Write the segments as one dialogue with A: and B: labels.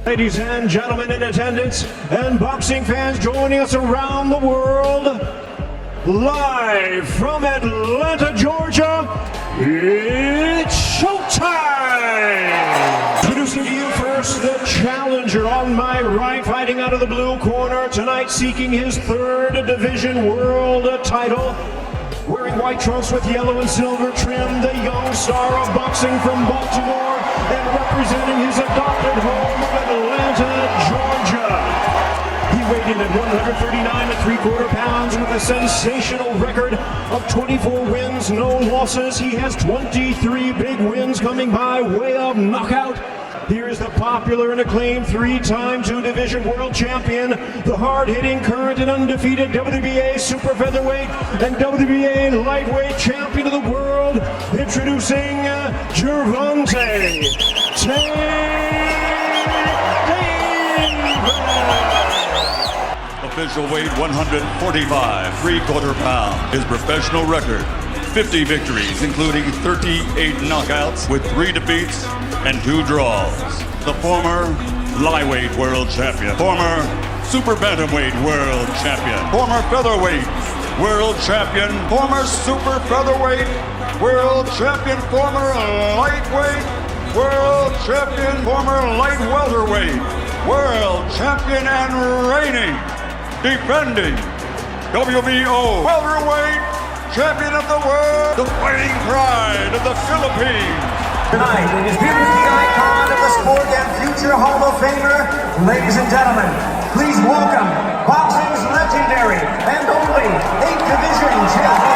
A: Ladies and gentlemen in attendance and boxing fans joining us around the world, live from Atlanta, Georgia, it's showtime! Introducing to you first the challenger on my right, fighting out of the blue corner tonight, seeking his third division world title. Wearing white trunks with yellow and silver trim, the young star of boxing from Baltimore and representing his adopted home of Atlanta, Georgia. He weighed in at 139 3/4 pounds with a sensational record of 24 wins, no losses. He has 23 big wins coming by way of knockout. Here's the popular and acclaimed three-time two-division world champion, the hard-hitting, current and undefeated WBA super featherweight and WBA lightweight champion of the world, introducing Gervonta Davis.
B: Official weight 145 3/4 pounds. His professional record, 50 victories, including 38 knockouts with 3 defeats and 2 draws. The former lightweight world champion, former super bantamweight world champion, former featherweight world champion, former super featherweight world champion, former lightweight world champion, former light welterweight world champion, and reigning, defending WBO welterweight champion of the world, the fighting pride of the Philippines.
C: Tonight, is here is the icon of the sport and future Hall of Famer. Ladies and gentlemen, please welcome boxing's legendary and only 8th division champion.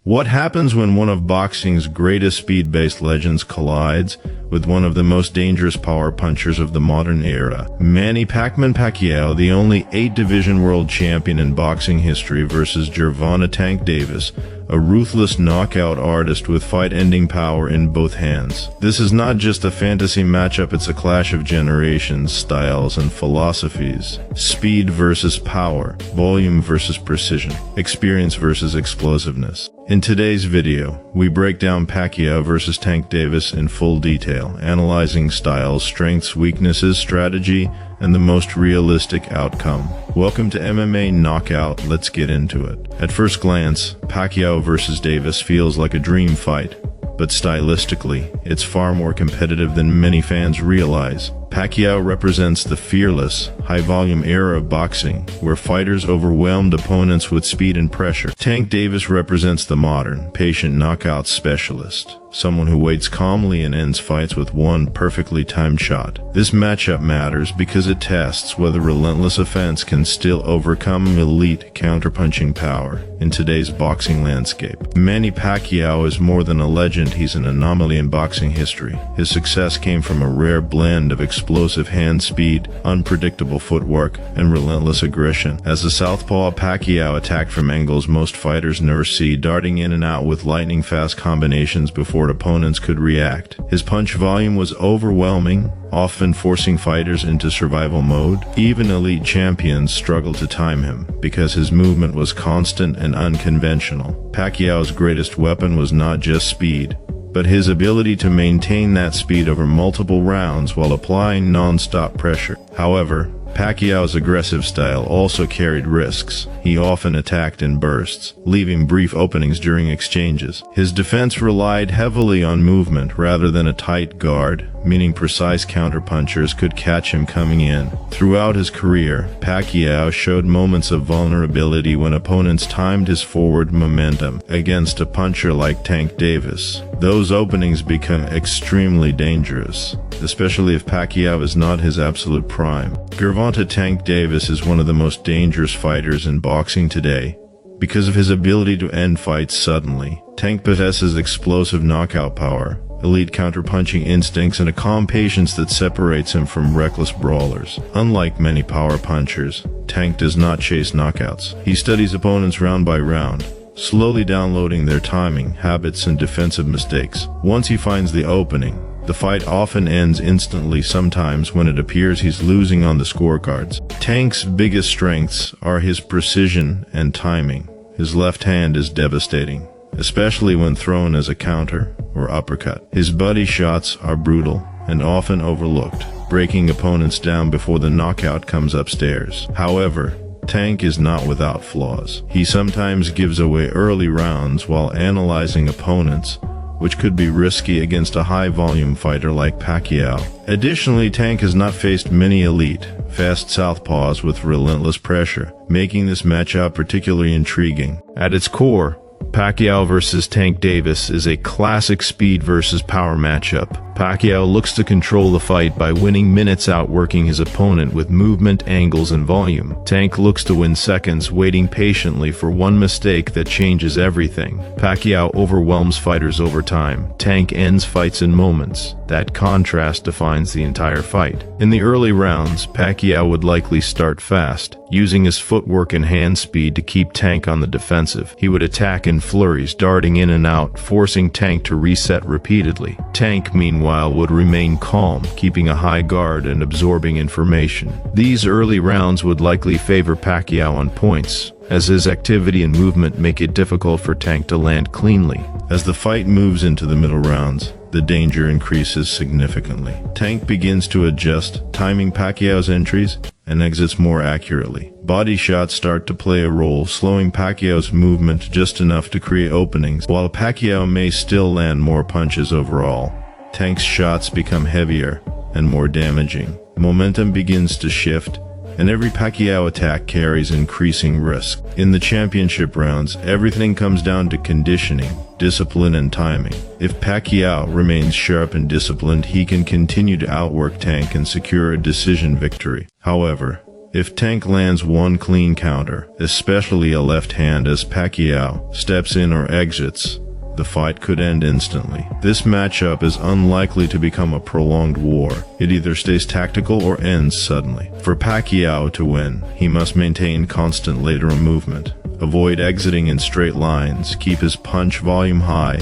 D: What happens when one of boxing's greatest speed-based legends collides with one of the most dangerous power punchers of the modern era? Manny Pacquiao, the only 8th-division world champion in boxing history, versus Gervonta "Tank" Davis, a ruthless knockout artist with fight-ending power in both hands. This is not just a fantasy matchup, it's a clash of generations, styles, and philosophies. Speed versus power, volume versus precision, experience versus explosiveness. In today's video, we break down Pacquiao versus Tank Davis in full detail, analyzing styles, strengths, weaknesses, strategy, and the most realistic outcome. Welcome to MMA Knockout, let's get into it. At first glance, Pacquiao versus Davis feels like a dream fight, but stylistically, it's far more competitive than many fans realize. Pacquiao represents the fearless, high-volume era of boxing, where fighters overwhelmed opponents with speed and pressure. Tank Davis represents the modern, patient knockout specialist, someone who waits calmly and ends fights with one perfectly timed shot. This matchup matters because it tests whether relentless offense can still overcome elite counterpunching power in today's boxing landscape. Manny Pacquiao is more than a legend, he's an anomaly in boxing history. His success came from a rare blend of explosive hand speed, unpredictable footwork, and relentless aggression. As a southpaw, Pacquiao attacked from angles most fighters never see, darting in and out with lightning-fast combinations before opponents could react. His punch volume was overwhelming, often forcing fighters into survival mode. Even elite champions struggled to time him, because his movement was constant and unconventional. Pacquiao's greatest weapon was not just speed, but his ability to maintain that speed over multiple rounds while applying non-stop pressure. However, Pacquiao's aggressive style also carried risks. He often attacked in bursts, leaving brief openings during exchanges. His defense relied heavily on movement rather than a tight guard, meaning precise counterpunchers could catch him coming in. Throughout his career, Pacquiao showed moments of vulnerability when opponents timed his forward momentum. Against a puncher like Tank Davis, those openings become extremely dangerous, especially if Pacquiao is not his absolute prime. Gervonta "Tank" Davis is one of the most dangerous fighters in boxing today because of his ability to end fights suddenly. Tank possesses explosive knockout power, elite counterpunching instincts, and a calm patience that separates him from reckless brawlers. Unlike many power punchers, Tank does not chase knockouts. He studies opponents round by round, slowly downloading their timing, habits, and defensive mistakes. Once he finds the opening, the fight often ends instantly, sometimes when it appears he's losing on the scorecards. Tank's biggest strengths are his precision and timing. His left hand is devastating, especially when thrown as a counter or uppercut. His body shots are brutal and often overlooked, breaking opponents down before the knockout comes upstairs. However, Tank is not without flaws. He sometimes gives away early rounds while analyzing opponents, which could be risky against a high-volume fighter like Pacquiao. Additionally, Tank has not faced many elite, fast southpaws with relentless pressure, making this matchup particularly intriguing. At its core, Pacquiao versus Tank Davis is a classic speed versus power matchup. Pacquiao looks to control the fight by winning minutes, outworking his opponent with movement, angles, and volume. Tank looks to win seconds, waiting patiently for one mistake that changes everything. Pacquiao overwhelms fighters over time. Tank ends fights in moments. That contrast defines the entire fight. In the early rounds, Pacquiao would likely start fast, using his footwork and hand speed to keep Tank on the defensive. He would attack in flurries, darting in and out, forcing Tank to reset repeatedly. Tank, meanwhile, would remain calm, keeping a high guard and absorbing information. These early rounds would likely favor Pacquiao on points, as his activity and movement make it difficult for Tank to land cleanly. As the fight moves into the middle rounds, the danger increases significantly. Tank begins to adjust, timing Pacquiao's entries and exits more accurately. Body shots start to play a role, slowing Pacquiao's movement just enough to create openings. While Pacquiao may still land more punches overall, Tank's shots become heavier and more damaging. Momentum begins to shift, and every Pacquiao attack carries increasing risk. In the championship rounds, everything comes down to conditioning, discipline, and timing. If Pacquiao remains sharp and disciplined, he can continue to outwork Tank and secure a decision victory. However, if Tank lands one clean counter, especially a left hand as Pacquiao steps in or exits, the fight could end instantly. This matchup is unlikely to become a prolonged war. It either stays tactical or ends suddenly. For Pacquiao to win, he must maintain constant lateral movement, avoid exiting in straight lines, keep his punch volume high,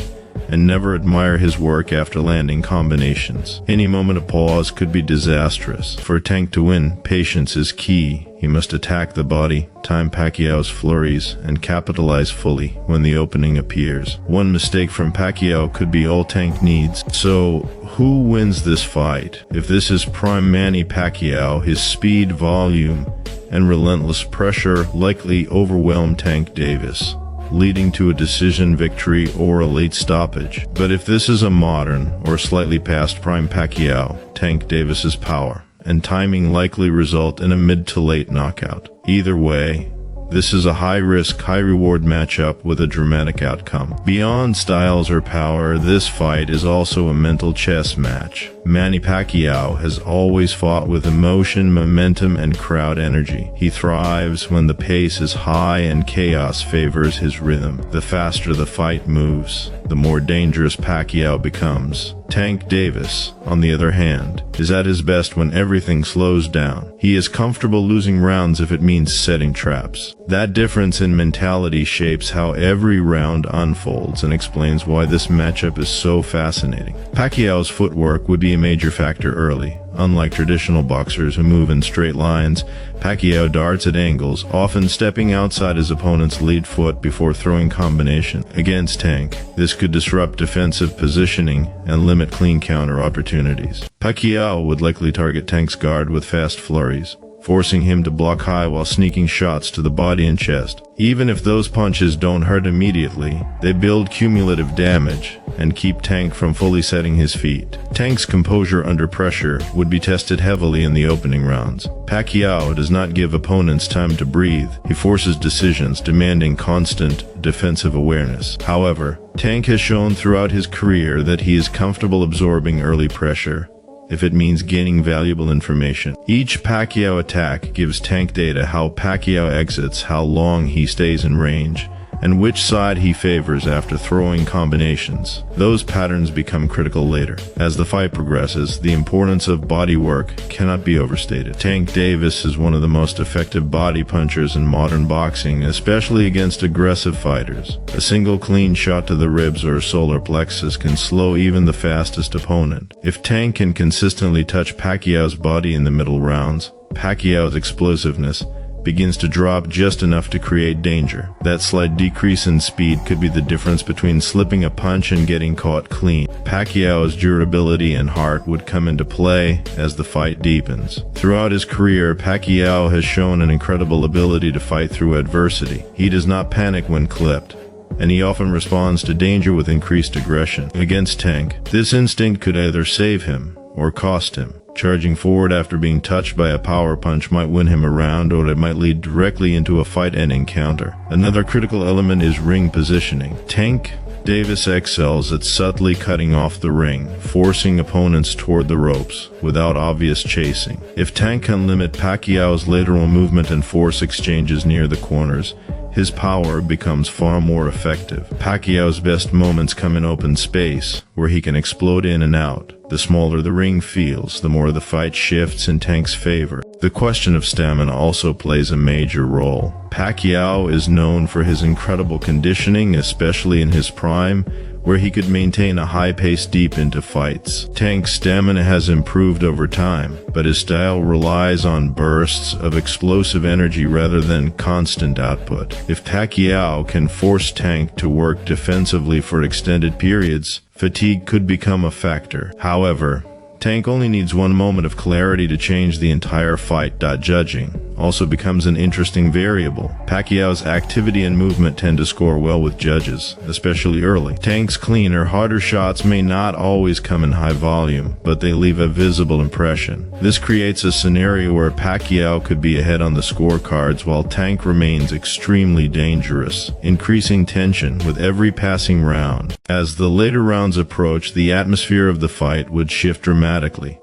D: and never admire his work after landing combinations. Any moment of pause could be disastrous. For Tank to win, patience is key. He must attack the body, time Pacquiao's flurries, and capitalize fully when the opening appears. One mistake from Pacquiao could be all Tank needs. So, who wins this fight? If this is prime Manny Pacquiao, his speed, volume, and relentless pressure likely overwhelm Tank Davis, leading to a decision victory or a late stoppage. But if this is a modern or slightly past prime Pacquiao, Tank Davis's power and timing likely result in a mid to late knockout. Either way, this is a high-risk, high-reward matchup with a dramatic outcome. Beyond styles or power, this fight is also a mental chess match. Manny Pacquiao has always fought with emotion, momentum, and crowd energy. He thrives when the pace is high and chaos favors his rhythm. The faster the fight moves, the more dangerous Pacquiao becomes. Tank Davis, on the other hand, is at his best when everything slows down. He is comfortable losing rounds if it means setting traps. That difference in mentality shapes how every round unfolds and explains why this matchup is so fascinating. Pacquiao's footwork would be a major factor early. Unlike traditional boxers who move in straight lines, Pacquiao darts at angles, often stepping outside his opponent's lead foot before throwing combination. Against Tank, this could disrupt defensive positioning and limit clean counter opportunities. Pacquiao would likely target Tank's guard with fast flurries, forcing him to block high while sneaking shots to the body and chest. Even if those punches don't hurt immediately, they build cumulative damage and keep Tank from fully setting his feet. Tank's composure under pressure would be tested heavily in the opening rounds. Pacquiao does not give opponents time to breathe. He forces decisions, demanding constant defensive awareness. However, Tank has shown throughout his career that he is comfortable absorbing early pressure if it means gaining valuable information. Each Pacquiao attack gives Tank data: how Pacquiao exits, how long he stays in range, and which side he favors after throwing combinations. Those patterns become critical later. As the fight progresses, the importance of body work cannot be overstated. Tank Davis is one of the most effective body punchers in modern boxing, especially against aggressive fighters. A single clean shot to the ribs or solar plexus can slow even the fastest opponent. If Tank can consistently touch Pacquiao's body in the middle rounds, Pacquiao's explosiveness begins to drop just enough to create danger. That slight decrease in speed could be the difference between slipping a punch and getting caught clean. Pacquiao's durability and heart would come into play as the fight deepens. Throughout his career, Pacquiao has shown an incredible ability to fight through adversity. He does not panic when clipped, and he often responds to danger with increased aggression. Against Tank, this instinct could either save him or cost him. Charging forward after being touched by a power punch might win him a round, or it might lead directly into a fight-ending counter. Another critical element is ring positioning. Tank Davis excels at subtly cutting off the ring, forcing opponents toward the ropes without obvious chasing. If Tank can limit Pacquiao's lateral movement and force exchanges near the corners, his power becomes far more effective. Pacquiao's best moments come in open space, where he can explode in and out. The smaller the ring feels, the more the fight shifts in Tank's favor. The question of stamina also plays a major role. Pacquiao is known for his incredible conditioning, especially in his prime, where he could maintain a high pace deep into fights. Tank's stamina has improved over time, but his style relies on bursts of explosive energy rather than constant output. If Pacquiao can force Tank to work defensively for extended periods, fatigue could become a factor. However, Tank only needs one moment of clarity to change the entire fight. Judging also becomes an interesting variable. Pacquiao's activity and movement tend to score well with judges, especially early. Tank's cleaner, harder shots may not always come in high volume, but they leave a visible impression. This creates a scenario where Pacquiao could be ahead on the scorecards while Tank remains extremely dangerous, increasing tension with every passing round. As the later rounds approach, the atmosphere of the fight would shift dramatically.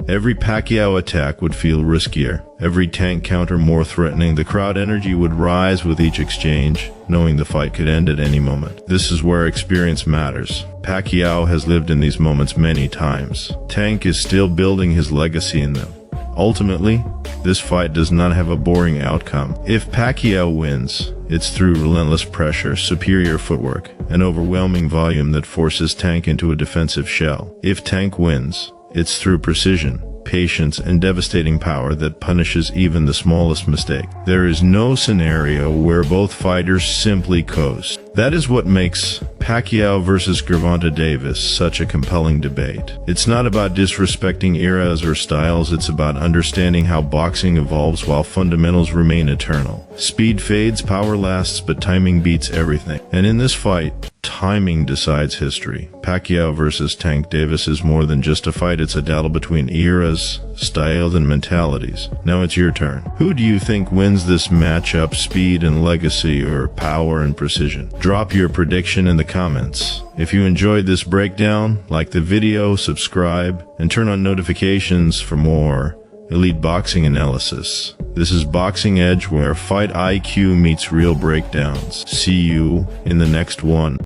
D: Every Pacquiao attack would feel riskier, every Tank counter more threatening. The crowd energy would rise with each exchange, knowing the fight could end at any moment. This is where experience matters. Pacquiao has lived in these moments many times. Tank is still building his legacy in them. Ultimately, this fight does not have a boring outcome. If Pacquiao wins, it's through relentless pressure, superior footwork, and overwhelming volume that forces Tank into a defensive shell. If Tank wins, it's through precision, patience, and devastating power that punishes even the smallest mistake. There is no scenario where both fighters simply coast. That is what makes Pacquiao versus Gervonta Davis such a compelling debate. It's not about disrespecting eras or styles, it's about understanding how boxing evolves while fundamentals remain eternal. Speed fades, power lasts, but timing beats everything. And in this fight, timing decides history. Pacquiao versus Tank Davis is more than just a fight, it's a battle between eras, styles, and mentalities. Now it's your turn. Who do you think wins this matchup, speed and legacy, or power and precision? Drop your prediction in the comments. If you enjoyed this breakdown, like the video, subscribe, and turn on notifications for more elite boxing analysis. This is Boxing Edge, where fight IQ meets real breakdowns. See you in the next one.